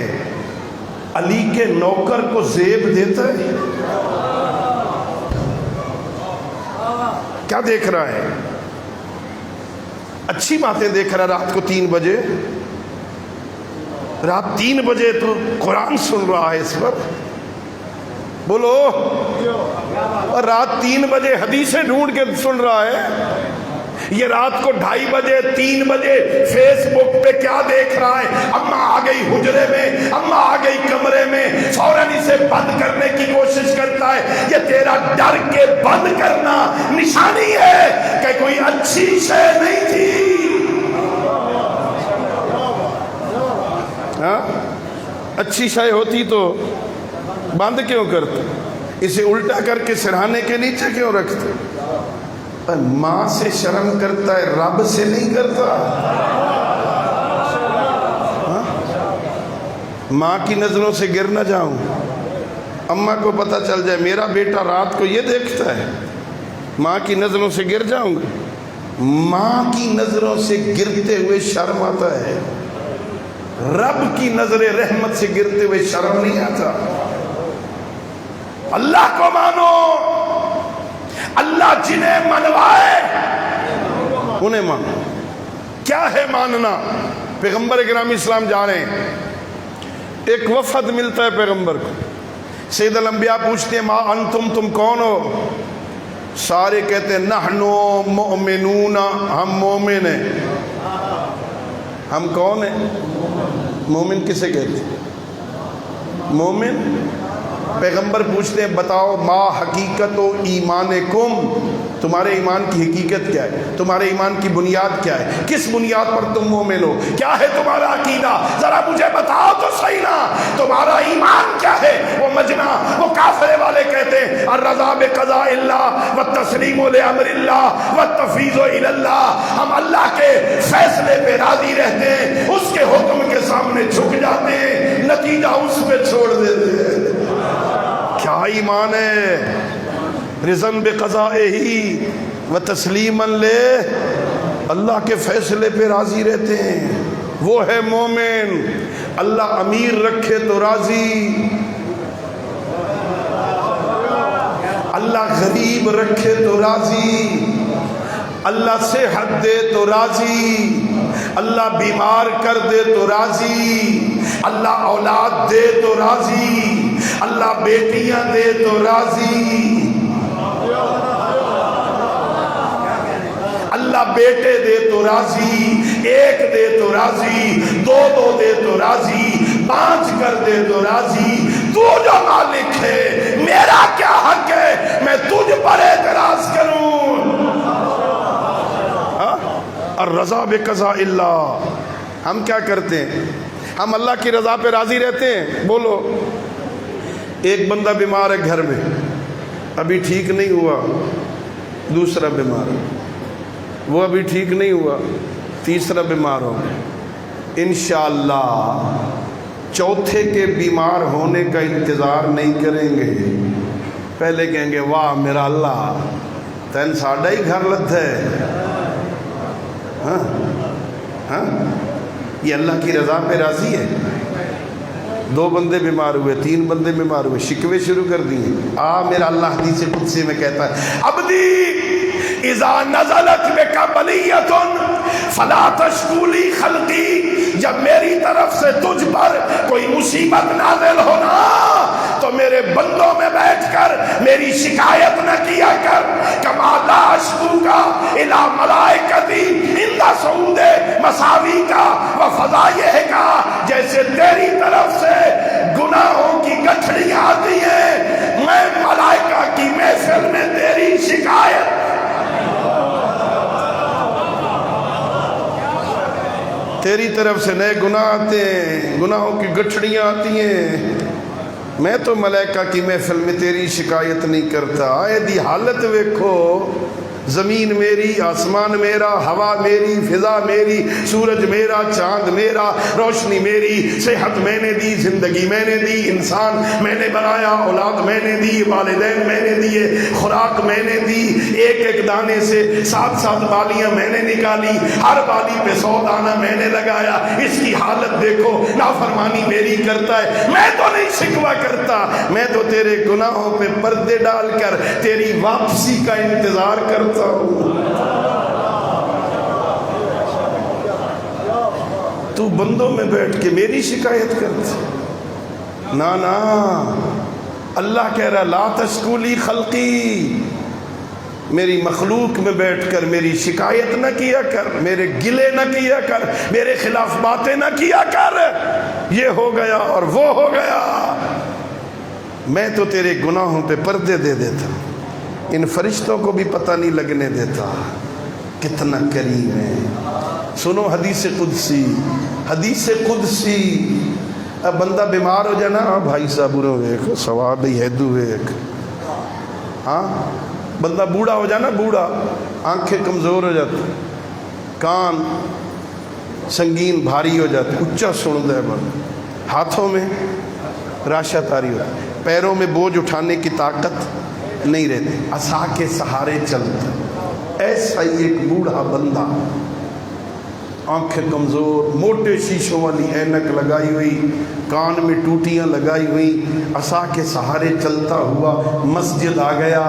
علی کے نوکر کو زیب دیتا ہے؟ کیا دیکھ رہا ہے؟ اچھی باتیں دیکھ رہا ہے۔ رات کو 3 بجے، رات 3 بجے تو قرآن سن رہا ہے اس پر، بولو، اور رات 3 بجے حدیثیں ڈھونڈ کے سن رہا ہے۔ یہ رات کو 2:30 بجے 3 بجے فیس بک پہ کیا دیکھ رہا ہے؟ اماں آ گئی حجرے میں، اماں آ گئی کمرے میں، فوراً اسے بند کرنے کی کوشش کرتا ہے۔ یہ تیرا ڈر کے بند کرنا نشانی ہے کہ کوئی اچھی شے نہیں تھی۔ ہاں اچھی شے ہوتی تو بند کیوں کرتے؟ اسے الٹا کر کے سرہانے کے نیچے کیوں رکھتے؟ ماں سے شرم کرتا ہے، رب سے نہیں کرتا۔ ماں کی نظروں سے گر نہ جاؤں، اماں کو پتہ چل جائے میرا بیٹا رات کو یہ دیکھتا ہے، ماں کی نظروں سے گر جاؤں گا۔ ماں کی نظروں سے گرتے ہوئے شرم آتا ہے، رب کی نظر رحمت سے گرتے ہوئے شرم نہیں آتا۔ اللہ کو مانو، اللہ جنہیں منوائے انہیں مانو۔ کیا ہے ماننا؟ پیغمبر اکرام اسلام جا رہے ہیں، ایک وفد ملتا ہے پیغمبر کو، سید الانبیاء پوچھتے ہیں ما انتم، تم کون ہو؟ سارے کہتے ہیں نحنو مؤمنون، ہم مومن ہیں۔ ہم کون ہیں؟ مومن کسے کہتے ہیں؟ مومن۔ پیغمبر پوچھتے ہیں بتاؤ ما حقیقت و ایمانکم، تمہارے ایمان کی حقیقت کیا ہے، تمہارے ایمان کی بنیاد کیا ہے، کس بنیاد پر تم مومن ہو، کیا ہے تمہارا عقیدہ، ذرا مجھے بتاؤ تو صحیح نا، تمہارا ایمان کیا ہے؟ وہ مجمع، وہ کافرے والے کہتے ہیں الرضا بقضاء اللہ والتسلیم لامر اللہ والتفویض الی اللہ، ہم اللہ کے فیصلے پہ راضی رہتے ہیں، اس کے حکم کے سامنے جھک جاتے ہیں، نتیجہ اس پہ چھوڑ دیتے ہیں۔ کیا ایمان ہے؟ رضاً بقضائہ و تسلیما لہ، اللہ کے فیصلے پہ راضی رہتے ہیں، وہ ہے مومن۔ اللہ امیر رکھے تو راضی، اللہ غریب رکھے تو راضی، اللہ صحت دے تو راضی، اللہ بیمار کر دے تو راضی، اللہ اولاد دے تو راضی، اللہ بیٹیاں دے تو راضی، اللہ بیٹے دے تو راضی، ایک دے تو راضی، دو دے تو راضی، 5 کر دے تو راضی۔ تو جو مالک ہے، میرا کیا حق ہے میں تجھ پر اعتراض کروں؟ الرضا بقضاء اللہ۔ ہم کیا کرتے ہیں؟ ہم اللہ کی رضا پہ راضی رہتے ہیں۔ بولو، ایک بندہ بیمار ہے گھر میں، ابھی ٹھیک نہیں ہوا، دوسرا بیمار، وہ ابھی ٹھیک نہیں ہوا، تیسرا بیمار ہو گیا۔ انشاءاللہ چوتھے کے بیمار ہونے کا انتظار نہیں کریں گے، پہلے کہیں گے واہ میرا اللہ تین ساڈا ہی گھر لد ہے۔ ہاں ہاں، یہ اللہ کی رضا پہ راضی ہے؟ 2 بندے بیمار ہوئے، 3 بندے بیمار ہوئے، شکوے شروع کر دیے۔ میرا اللہ حدیث قدسی میں کہتا ہے عبدی اذا نزلت بک بلیۃ فلا تشکو لی خلقی، جب میری طرف سے تجھ پر کوئی مصیبت نازل ہونا تو میرے بندوں میں بیٹھ کر میری شکایت نہ کیا کر، کما لا اشکوک الی ملائکتی عند صعود مساویک و فضائحک، جیسے تیری طرف سے گناہوں کی گٹھڑیاں آتی ہیں، میں ملائکہ کی محفل میں تیری شکایت۔ تیری طرف سے نئے گناہ آتے ہیں، گناہوں کی گٹھڑیاں آتی ہیں، میں تو ملائکہ کی محفل میں تیری شکایت نہیں کرتا۔ آئے دی حالت ویکھو، زمین میری، آسمان میرا، ہوا میری، فضا میری، سورج میرا، چاند میرا، روشنی میری، صحت میں نے دی، زندگی میں نے دی، انسان میں نے بنایا، اولاد میں نے دی، والدین میں نے دیے، خوراک میں نے دی، ایک ایک دانے سے 7 بالیاں میں نے نکالی، ہر بالی پہ 100 دانہ میں نے لگایا، اس کی حالت دیکھو، نافرمانی میری کرتا ہے، میں تو نہیں شکوہ کرتا، میں تو تیرے گناہوں پہ پردے ڈال کر تیری واپسی کا انتظار کرتا ہوں۔ تو بندوں میں بیٹھ کے میری شکایت کرتا، نا نا، اللہ کہہ رہا لا تشکو لی خلقی، میری مخلوق میں بیٹھ کر میری شکایت نہ کیا کر، میرے گلے نہ کیا کر، میرے خلاف باتیں نہ کیا کر، یہ ہو گیا اور وہ ہو گیا، میں تو تیرے گناہوں پہ پردے دے دیتا ہوں، ان فرشتوں کو بھی پتہ نہیں لگنے دیتا، کتنا کریم ہے۔ سنو حدیث قدسی، حدیث قدسی، اب بندہ بیمار ہو جانا، بھائی صاحب ایک ثواب ہی ہے دو ایک، ہاں بندہ بوڑھا ہو جانا، بوڑھا، آنکھیں کمزور ہو جاتی، کان سنگین بھاری ہو جاتے، اچھا سنتا ہے بندہ، ہاتھوں میں راشا تاری ہوتی، پیروں میں بوجھ اٹھانے کی طاقت نہیں رہتی، عصا کے سہارے چلتا، ایسا ہی ایک بوڑھا بندہ، آنکھیں کمزور، موٹے شیشوں والی اینک لگائی ہوئی، کان میں ٹوٹیاں لگائی ہوئی، عصا کے سہارے چلتا ہوا مسجد آ گیا،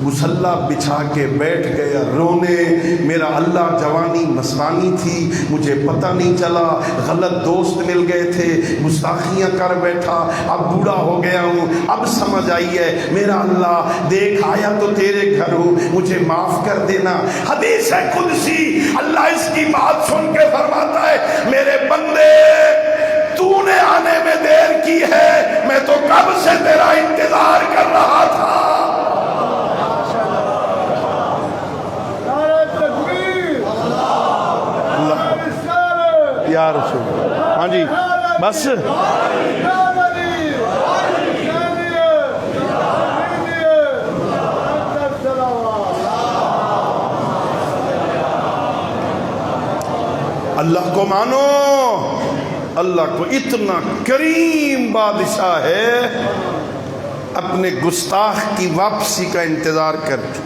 مصلی بچھا کے بیٹھ گیا رونے، میرا اللہ جوانی مستانی تھی، مجھے پتہ نہیں چلا، غلط دوست مل گئے تھے، گستاخیاں کر بیٹھا، اب بوڑھا ہو گیا ہوں، اب سمجھ آئی ہے، میرا اللہ دیکھ آیا تو تیرے گھر ہوں، مجھے معاف کر دینا۔ حدیث قدسی، اللہ اس کی بات سن کے فرماتا ہے میرے بندے تو نے آنے میں دیر کی ہے، میں تو کب سے تیرا انتظار کر رہا تھا۔ یا رسول، ہاں جی بس اللہ کو مانو، اللہ کو، اتنا کریم بادشاہ ہے، اپنے گستاخ کی واپسی کا انتظار کرتے،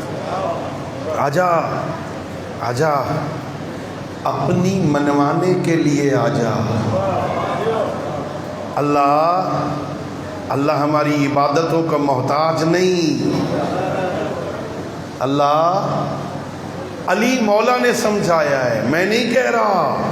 آجا آجا اپنی منوانے کے لیے آجا۔ اللہ ہماری عبادتوں کا محتاج نہیں، اللہ علی مولا نے سمجھایا ہے، میں نہیں کہہ رہا،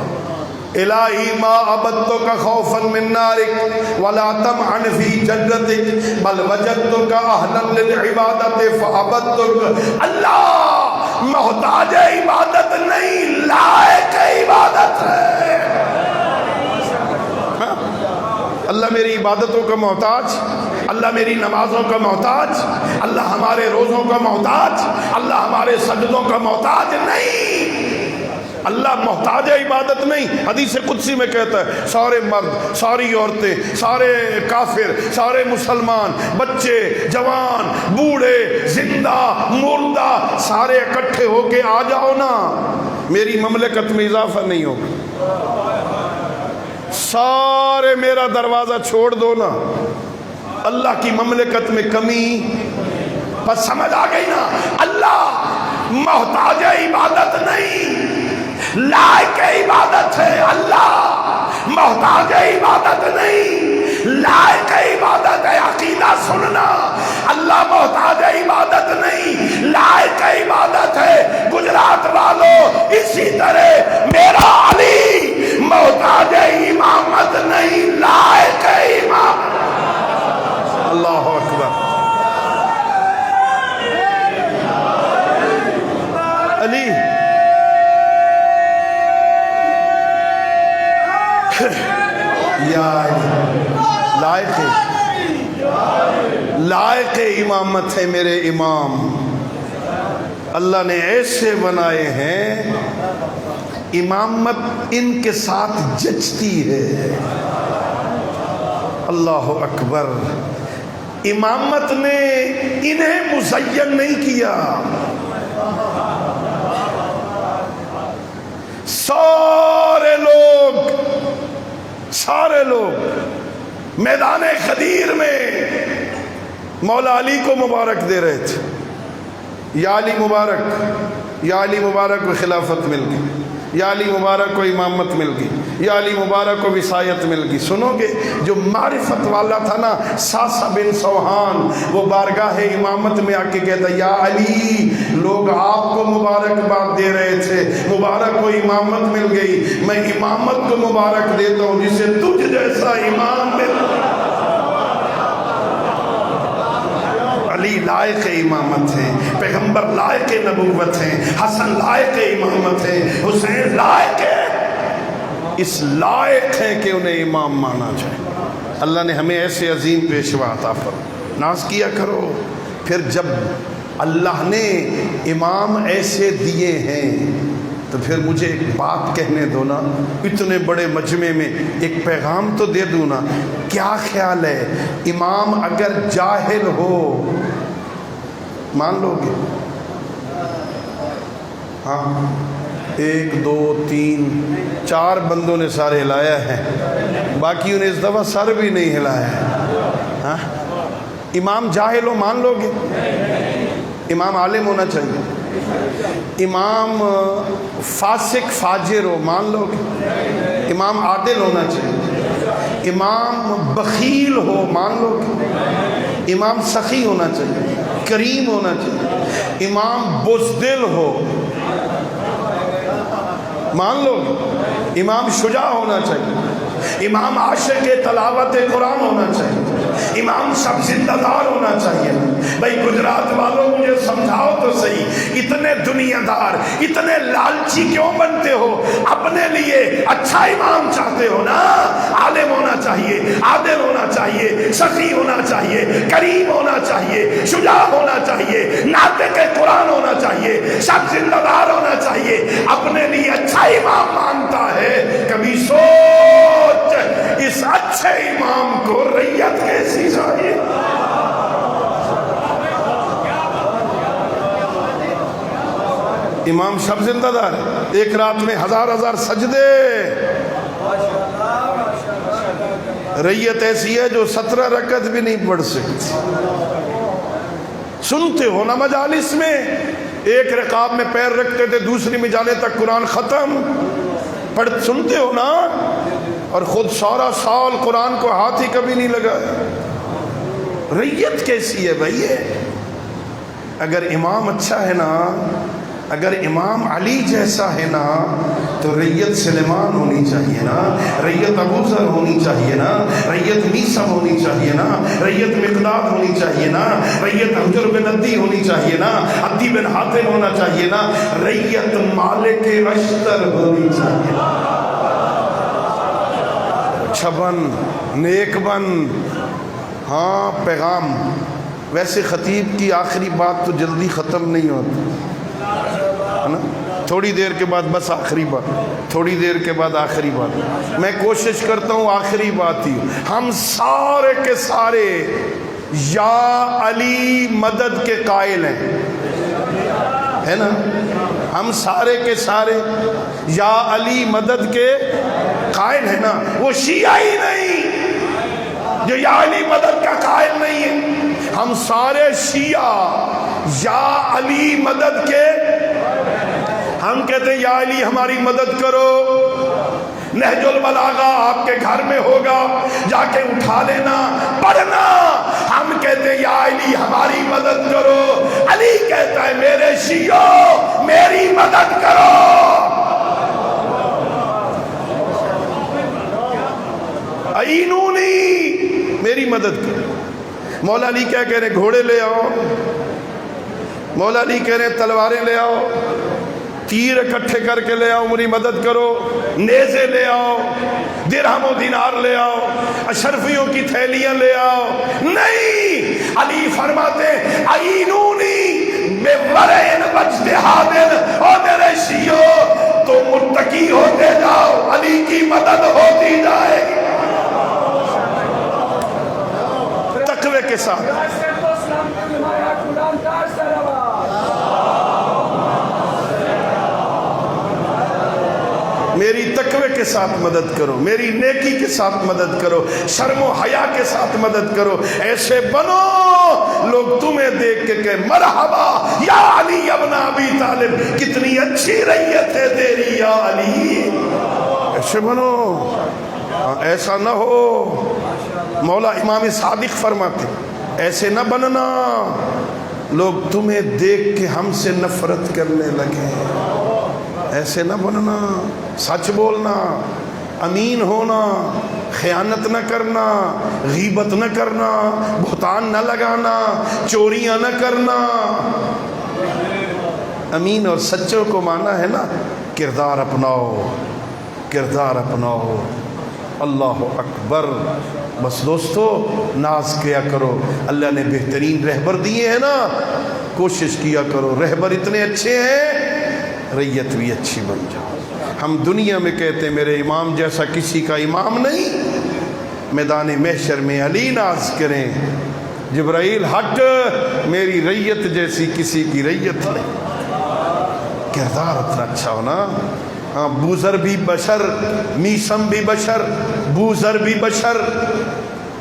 الہی ما عبدتک خوفا من نارک ولا طمعا فی جنتک بل وجدتک اہلا للعبادت فعبدتک۔ اللہ محتاج عبادت نہیں، لائق عبادت ہے۔ اللہ میری عبادتوں کا محتاج، اللہ میری نمازوں کا محتاج، اللہ ہمارے روزوں کا محتاج، اللہ ہمارے سجدوں کا محتاج نہیں۔ اللہ محتاج عبادت نہیں. حدیث قدسی میں کہتا ہے سارے مرد، ساری عورتیں، سارے کافر، سارے مسلمان، بچے، جوان، بوڑھے، زندہ، مردہ، سارے اکٹھے ہو کے آ جاؤ نا، میری مملکت میں اضافہ نہیں ہوگا. سارے میرا دروازہ چھوڑ دو نا، اللہ کی مملکت میں کمی. بس سمجھ آ گئی نا، اللہ محتاج عبادت نہیں، لائق عبادت ہے. اللہ محتاج عبادت نہیں، لائق عبادت ہے. عقیدہ سننا، اللہ محتاج عبادت نہیں، لائق عبادت ہے. گجرات والوں اسی طرح میرا علی محتاج امامت نہیں، لائق امامت. اللہ اکبر. علی یا لائق لائق امامت ہے میرے امام. اللہ نے ایسے بنائے ہیں امامت ان کے ساتھ جچتی ہے. اللہ اکبر. امامت نے انہیں مزین نہیں کیا، سارے لوگ میدان خدیر میں مولا علی کو مبارک دے رہے تھے. یا علی مبارک، یا علی مبارک کو خلافت مل گئی، یا علی مبارک کو امامت مل گئی، یا علی مبارک کو وصایت مل گئی. سنو گے جو معرفت والا تھا نا ساسا بن سوہان، وہ بارگاہ امامت میں آ کے کہتا یا علی، لوگ آپ کو مبارکباد دے رہے تھے، مبارک کو امامت مل گئی، میں امامت کو مبارک دیتا ہوں جسے تجھ جیسا امام مل. علی لائق امامت ہے، پیغمبر لائق نبوت ہے، حسن لائق امامت ہے، حسین لائق ہے. اس لائق ہے کہ انہیں امام مانا جائے. اللہ نے ہمیں ایسے عظیم پیشوا عطا فرمایا. ناز کیا کرو. پھر جب اللہ نے امام ایسے دیے ہیں تو پھر مجھے ایک بات کہنے دو نا، اتنے بڑے مجمع میں ایک پیغام تو دے دوں نا. کیا خیال ہے امام اگر جاہل ہو مان لو گے؟ ہاں، 1 2 3 4 بندوں نے سر ہلایا ہے، باقیوں نے اس دفعہ سر بھی نہیں ہلایا ہے. ہاں، امام جاہل ہو مان لو گے؟ امام عالم ہونا چاہیے. امام فاسق فاجر ہو مان لو گے؟ امام عادل ہونا چاہیے. امام بخیل ہو مان لو گے؟ امام سخی ہونا چاہیے، کریم ہونا چاہیے. امام بزدل ہو مان لو گے؟ امام شجاع ہونا چاہیے. امام عاشق تلاوت قرآن ہونا چاہیے. امام سب زندہ دار ہونا چاہیے. بھائی گجرات والوں مجھے سمجھاؤ تو صحیح، اتنے دنیا دار، اتنے لالچی کیوں بنتے ہو؟ اپنے لیے اچھا امام چاہتے ہو نا. عالم ہونا چاہیے، عادل ہونا چاہیے، سخی ہونا چاہیے، کریم ہونا چاہیے، شجاع ہونا چاہیے، ناطق قرآن ہونا چاہیے، سب زندہ دار ہونا چاہیے. اپنے لیے اچھا امام مانتا ہے. کبھی سوچ اس اچھے امام کو ریت کیسی چاہیے؟ امام شب زندہ دار، ایک رات میں 1000 سجدے. ریت ایسی ہے جو 17 رکعت بھی نہیں پڑھ سکتی. سنتے ہو نا مجالس میں، ایک رکعت میں پیر رکھتے تھے، دوسری میں جانے تک قرآن ختم. پڑھ سنتے ہو نا، اور خود سارا سال قرآن کو ہاتھ ہی کبھی نہیں لگایا. ریت کیسی ہے بھائی؟ اگر امام اچھا ہے نا، اگر امام علی جیسا ہے نا، تو ریت سلیمان ہونی چاہیے نا، ریت ابو ذر ہونی چاہیے نا، ریت میثم ہونی چاہیے نا، ریت مقداد ہونی چاہیے نا، ریت حجر بن عدی ہونی چاہیے نا، عدی بن حاتم ہونا چاہیے نا، ریت مالک اشتر ہونی چاہیے نا. اچھا بن، نیک بن. ہاں پیغام. ویسے خطیب کی آخری بات تو جلدی ختم نہیں ہوتی ہے نا. تھوڑی دیر کے بعد بس آخری بات، تھوڑی دیر کے بعد آخری بات، میں کوشش کرتا ہوں آخری بات ہی، ہم سارے کے سارے یا علی مدد کے قائل ہیں، ہے نا؟ ہم سارے کے سارے یا علی مدد کے قائل ہیں نا؟ وہ شیعہ ہی نہیں جو یا علی مدد کا قائل نہیں ہے، ہم سارے شیعہ یا علی مدد کے، ہم کہتے ہیں یا علی ہماری مدد کرو، نہج البلاغہ آپ کے گھر میں ہوگا، جا کے اٹھا لینا پڑھنا، ہم کہتے ہیں یا علی ہماری مدد کرو، علی کہتا ہے میرے شیعوں میری مدد کرو۔ اعینونی، میری مدد کرو۔ مولا علی کیا کہہ رہے ہیں؟ گھوڑے لے آؤ، مولا علی کہہ رہے ہیں تلواریں لے آؤ، تیر اکٹھے کر کے لے آؤ، میری مدد کرو، نیزے لے آؤ، درہم و دینار لے آؤ، اشرفیوں کی تھیلیاں لے آؤ۔ نہیں، علی فرماتے ہیں اعینونی بورع واجتہاد، او میرے شیعوں تو متقی ہوتے جاؤ، علی کی مدد ہوتی جائے گی تقوی کے ساتھ۔ میری تقوی کے ساتھ مدد کرو، میری نیکی کے ساتھ مدد کرو، شرم و حیا کے ساتھ مدد کرو، ایسے بنو لوگ تمہیں دیکھ کے کہ مرحبا یا علی ابن ابی طالب، کتنی اچھی ریت ہے تیری یا علی، ایسے بنو، ایسا نہ ہو۔ مولا امام صادق فرماتے ایسے نہ بننا لوگ تمہیں دیکھ کے ہم سے نفرت کرنے لگے، ایسے نہ بننا، سچ بولنا، امین ہونا، خیانت نہ کرنا، غیبت نہ کرنا، بہتان نہ لگانا، چوریاں نہ کرنا۔ امین اور سچوں کو مانا ہے نا، کردار اپناؤ، کردار اپناؤ۔ اللہ اکبر۔ بس دوستو ناز کیا کرو، اللہ نے بہترین رہبر دیے ہیں نا، کوشش کیا کرو، رہبر اتنے اچھے ہیں ریت بھی اچھی بن جاؤ۔ ہم دنیا میں کہتے ہیں میرے امام جیسا کسی کا امام نہیں، میدان محشر میں علی ناز کریں، جبرائیل ہٹ، میری ریت جیسی کسی کی ریت نہیں۔ کردار اتنا اچھا ہونا۔ ہاں، بوذر بھی بشر، میسم بھی بشر، بوذر بھی بشر،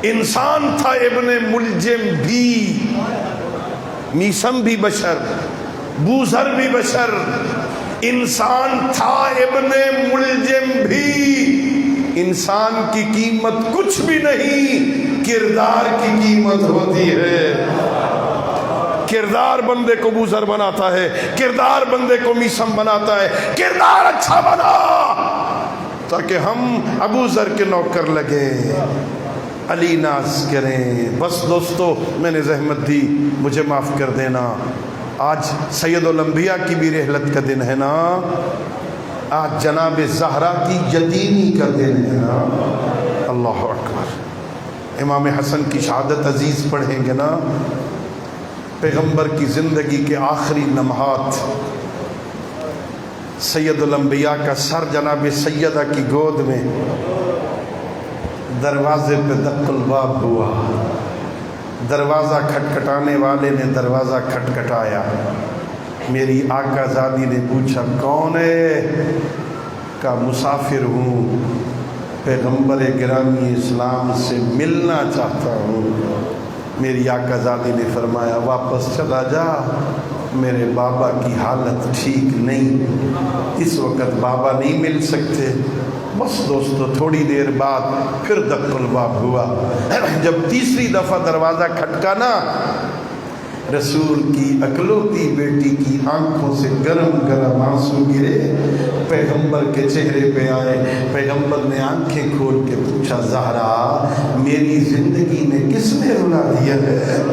انسان تھا ابن ملجم بھی، میسم بھی بشر، بوذر بھی بشر، انسان تھا ابن ملجم بھی۔ انسان کی قیمت کچھ بھی نہیں، کردار کی قیمت ہوتی ہے۔ کردار بندے کو بوذر بناتا ہے، کردار بندے کو میسم بناتا ہے۔ کردار اچھا بنا تاکہ ہم ابو ذر کے نوکر لگے، علی ناز کریں۔ بس دوستو میں نے زحمت دی، مجھے معاف کر دینا۔ آج سید الانبیاء کی بھی رحلت کا دن ہے نا، آج جناب زہرا کی یتیمی کا دن ہے نا۔ اللہ اکبر۔ امام حسن کی شہادت عزیز پڑھیں گے نا، پیغمبر کی زندگی کے آخری لمحات، سید الانبیاء کا سر جناب سیدہ کی گود میں، دروازے پہ دق الباب ہوا، دروازہ کھٹکھٹانے والے نے دروازہ کھٹکھٹایا، میری آقا زادی نے پوچھا کون ہے؟ کہا مسافر ہوں، پیغمبر گرامی اسلام سے ملنا چاہتا ہوں۔ میری آقا زادی نے فرمایا واپس چلا جا، میرے بابا کی حالت ٹھیک نہیں، اس وقت بابا نہیں مل سکتے۔ بس دوستو تھوڑی دیر بعد پھر دق الباب ہوا، جب تیسری دفعہ دروازہ کھٹکا نا، رسول کی اکلوتی بیٹی کی آنکھوں سے گرم گرم آنسو گرے، پیغمبر کے چہرے پہ آئے۔ پیغمبر نے آنکھیں کھول کے پوچھا زہرا میری زندگی میں کس نے رلا دیا ہے؟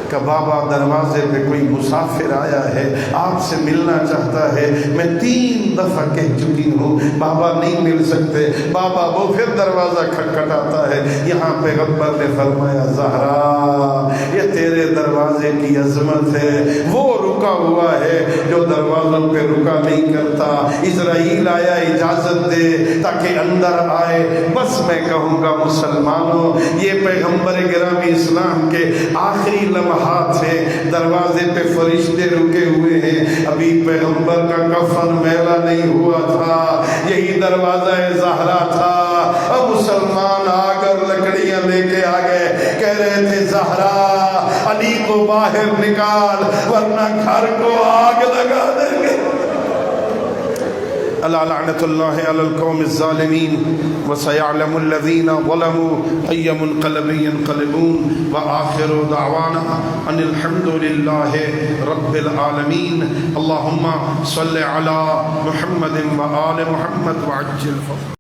کہ بابا دروازے پہ کوئی مسافر آیا ہے، آپ سے ملنا چاہتا ہے، میں 3 دفعہ کہہ چکی ہوں بابا نہیں مل سکتے، بابا وہ پھر دروازہ کھٹکھٹاتا ہے۔ یہاں پیغمبر نے فرمایا زہرا یہ تیرے دروازے کی عظمت ہے، وہ رکا ہوا ہے جو دروازوں پہ رکا نہیں کرتا۔ اسرائیل آیا اجازت دے تاکہ اندر آئے۔ بس میں کہوں گا مسلمانوں، یہ پیغمبر گرامی اسلام کے آخری لمحات ہیں، دروازے پہ فرشتے رکے ہوئے ہیں، ابھی پیغمبر کا کفن میلا نہیں ہوا تھا، یہی دروازہ زہرا تھا۔ اب مسلمان آ کر لکڑیاں لے کے آ گئے، کہہ رہے تھے زہرا علی کو باہر نکال ورنہ گھر کو آگ لگا دیں گے۔ الا لعنت اللہ علی القوم الظالمین وسيعلم الذین ظلموا ای منقلب ینقلبون وآخر دعوانا ان الحمد للہ رب العالمین۔ اللہم صل علی محمد وآل محمد وعجل فرجهم۔